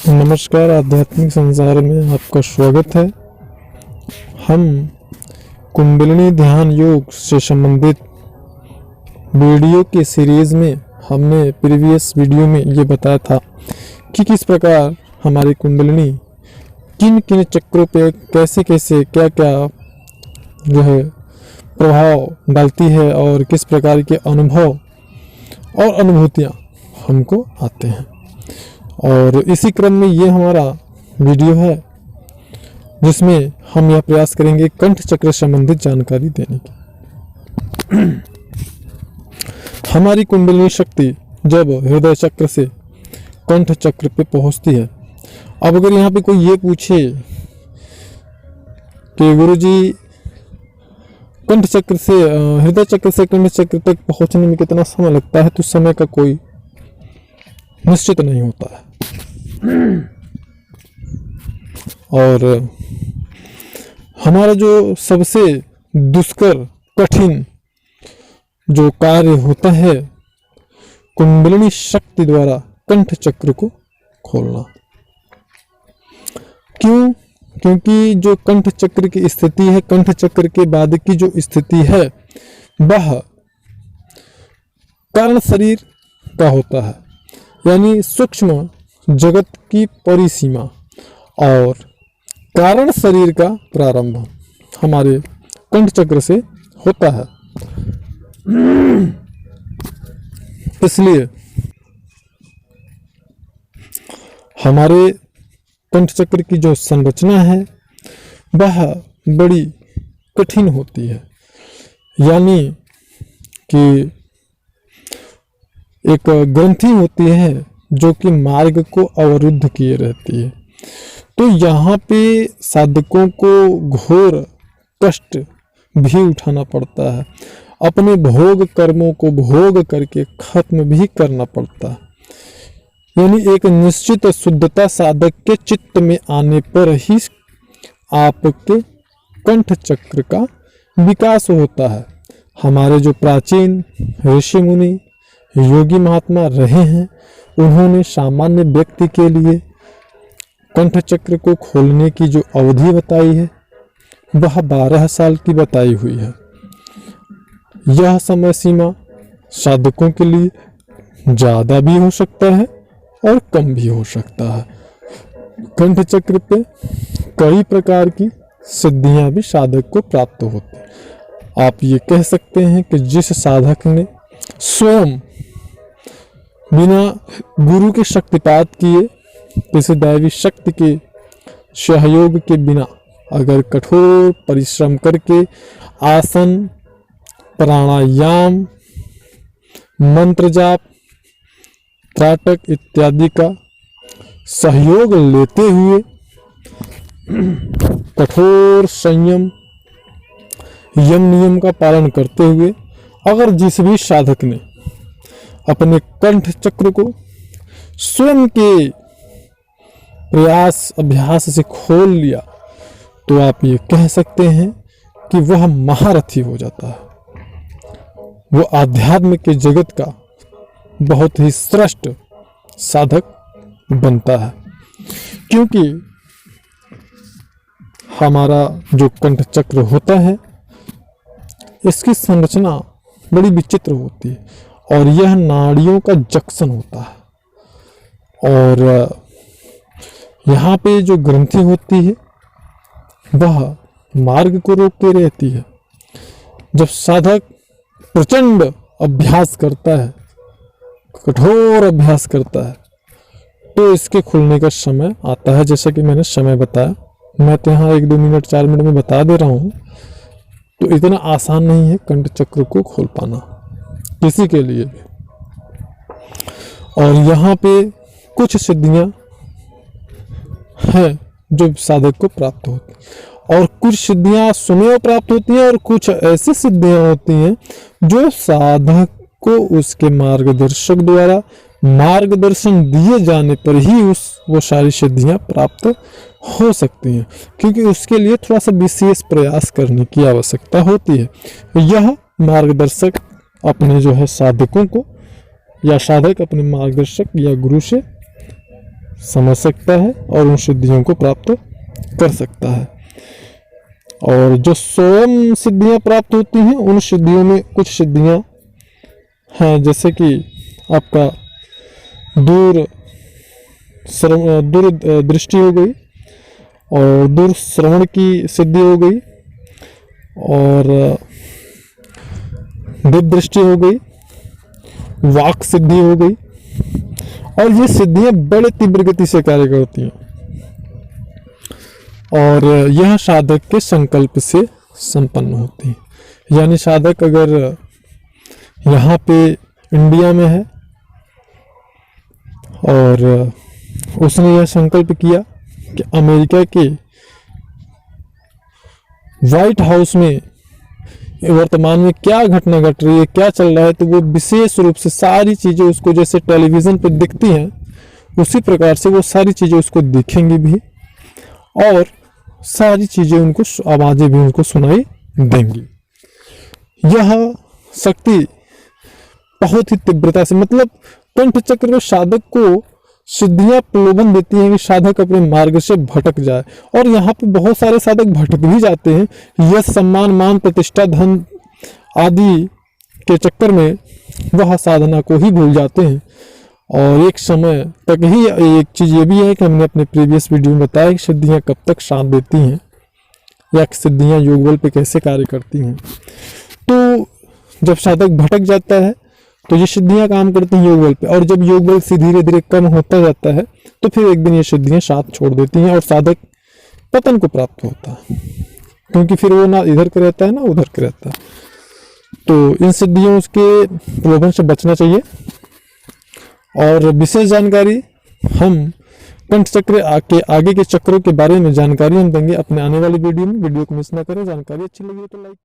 नमस्कार, आध्यात्मिक संसार में आपका स्वागत है। हम कुंडलिनी ध्यान योग से संबंधित वीडियो के सीरीज में हमने प्रीवियस वीडियो में ये बताया था कि किस प्रकार हमारी कुंडलिनी किन किन चक्रों पे कैसे कैसे क्या क्या जो है प्रभाव डालती है और किस प्रकार के अनुभव और अनुभूतियाँ हमको आते हैं। और इसी क्रम में ये हमारा वीडियो है जिसमें हम यह प्रयास करेंगे कंठ चक्र संबंधित जानकारी देने की। हमारी कुंडलिनी शक्ति जब हृदय चक्र से कंठ चक्र पे पहुंचती है। अब अगर यहाँ पे कोई ये पूछे कि गुरुजी कंठ चक्र से हृदय चक्र से कंठ चक्र तक पहुंचने में कितना समय लगता है, तो समय का कोई निश्चित नहीं होता है। और हमारा जो सबसे दुष्कर कठिन जो कार्य होता है कुंडलिनी शक्ति द्वारा कंठ चक्र को खोलना। क्यों? क्योंकि जो कंठ चक्र की स्थिति है, कंठ चक्र के बाद की जो स्थिति है वह कारण शरीर का होता है, यानी सूक्ष्म जगत की परिसीमा और कारण शरीर का प्रारंभ हमारे कंठ चक्र से होता है। इसलिए हमारे कंठ चक्र की जो संरचना है वह बड़ी कठिन होती है, यानी कि एक ग्रंथि होती है जो कि मार्ग को अवरुद्ध किए रहती है। तो यहाँ पे साधकों को घोर कष्ट भी उठाना पड़ता है, अपने भोग कर्मों को भोग करके खत्म भी करना पड़ता है। यानी एक निश्चित शुद्धता साधक के चित्त में आने पर ही आपके कंठ चक्र का विकास होता है। हमारे जो प्राचीन ऋषि मुनि योगी महात्मा रहे हैं, उन्होंने सामान्य व्यक्ति के लिए कंठ चक्र को खोलने की जो अवधि बताई है वह 12 साल की बताई हुई है। यह समय सीमा साधकों के लिए ज़्यादा भी हो सकता है और कम भी हो सकता है। कंठ चक्र पे कई प्रकार की सिद्धियां भी साधक को प्राप्त होती हैं। आप ये कह सकते हैं कि जिस साधक ने स्वयं बिना गुरु के शक्तिपात किए, किसी दैवी शक्ति के सहयोग के बिना अगर कठोर परिश्रम करके आसन, प्राणायाम, मंत्र जाप, त्राटक इत्यादि का सहयोग लेते हुए कठोर संयम यम नियम का पालन करते हुए अगर जिस भी साधक ने अपने कंठ चक्र को स्वयं के प्रयास अभ्यास से खोल लिया, तो आप ये कह सकते हैं कि वह महारथी हो जाता है। वो आध्यात्म के जगत का बहुत ही श्रेष्ठ साधक बनता है। क्योंकि हमारा जो कंठ चक्र होता है इसकी संरचना बड़ी विचित्र होती है और यह नाड़ियों का जंक्शन होता है। और यहाँ पे जो ग्रंथि होती है वह मार्ग को रोक के रहती है। जब साधक प्रचंड अभ्यास करता है, कठोर अभ्यास करता है, तो इसके खुलने का समय आता है। जैसा कि मैंने समय बताया, मैं तो यहाँ 1-2 मिनट 4 मिनट में बता दे रहा हूँ। तो इतना आसान नहीं है कंठ चक्र को खोल पाना किसी के लिए भी। और यहाँ पे कुछ सिद्धियाँ हैं जो साधक को प्राप्त होती हैं, और कुछ सिद्धियाँ स्वयं प्राप्त होती हैं, और कुछ ऐसी सिद्धियाँ होती हैं जो साधक को उसके मार्गदर्शक द्वारा मार्गदर्शन दिए जाने पर ही वो सारी सिद्धियाँ प्राप्त हो सकती हैं, क्योंकि उसके लिए थोड़ा सा विशेष प्रयास करने की आवश्यकता होती है। यह मार्गदर्शक अपने जो है साधकों को, या साधक अपने मार्गदर्शक या गुरु से समझ सकता है और उन सिद्धियों को प्राप्त कर सकता है। और जो स्वयं सिद्धियां प्राप्त होती हैं, उन सिद्धियों में कुछ सिद्धियां हैं, जैसे कि आपका दूर दृष्टि हो गई, और दूर श्रवण की सिद्धि हो गई, और दिव्य दृष्टि हो गई, वाक सिद्धि हो गई। और ये सिद्धियां बड़े तीव्र गति से कार्य करती हैं, और यह साधक के संकल्प से संपन्न होती है। यानी साधक अगर यहाँ पे इंडिया में है और उसने यह संकल्प किया कि अमेरिका के व्हाइट हाउस में वर्तमान में क्या घटना घट रही है, क्या चल रहा है, तो वो विशेष रूप से सारी चीज़ें उसको जैसे टेलीविज़न पर दिखती हैं, उसी प्रकार से वो सारी चीज़ें उसको दिखेंगी भी, और सारी चीज़ें उनको, आवाज़ें भी उनको सुनाई देंगी। यह शक्ति बहुत ही तीव्रता से, मतलब कंठ चक्र में साधक को सिद्धियां प्रलोभन देती हैं कि साधक अपने मार्ग से भटक जाए। और यहाँ पे बहुत सारे साधक भटक भी जाते हैं, यश सम्मान मान प्रतिष्ठा धन आदि के चक्कर में वह साधना को ही भूल जाते हैं। और एक समय तक ही, एक चीज़ ये भी है कि हमने अपने प्रीवियस वीडियो में बताया कि सिद्धियां कब तक साथ देती हैं, या सिद्धियां योग बल पे कैसे कार्य करती हैं। तो जब साधक भटक जाता है तो ये सिद्धियां काम करती हैं योग बल पे, और जब योग बल से धीरे धीरे कम होता जाता है तो फिर एक दिन ये सिद्धियां साथ छोड़ देती हैं और साधक पतन को प्राप्त होता है, क्योंकि फिर वो ना इधर के रहता है ना उधर के रहता है। तो इन सिद्धियों के प्रलोभन से बचना चाहिए। और विशेष जानकारी हम कंठ चक्र के आगे के चक्रों के बारे में जानकारी हम देंगे अपने आने वाली वीडियो में। वीडियो को मिस ना करें। जानकारी अच्छी लगी तो लाइक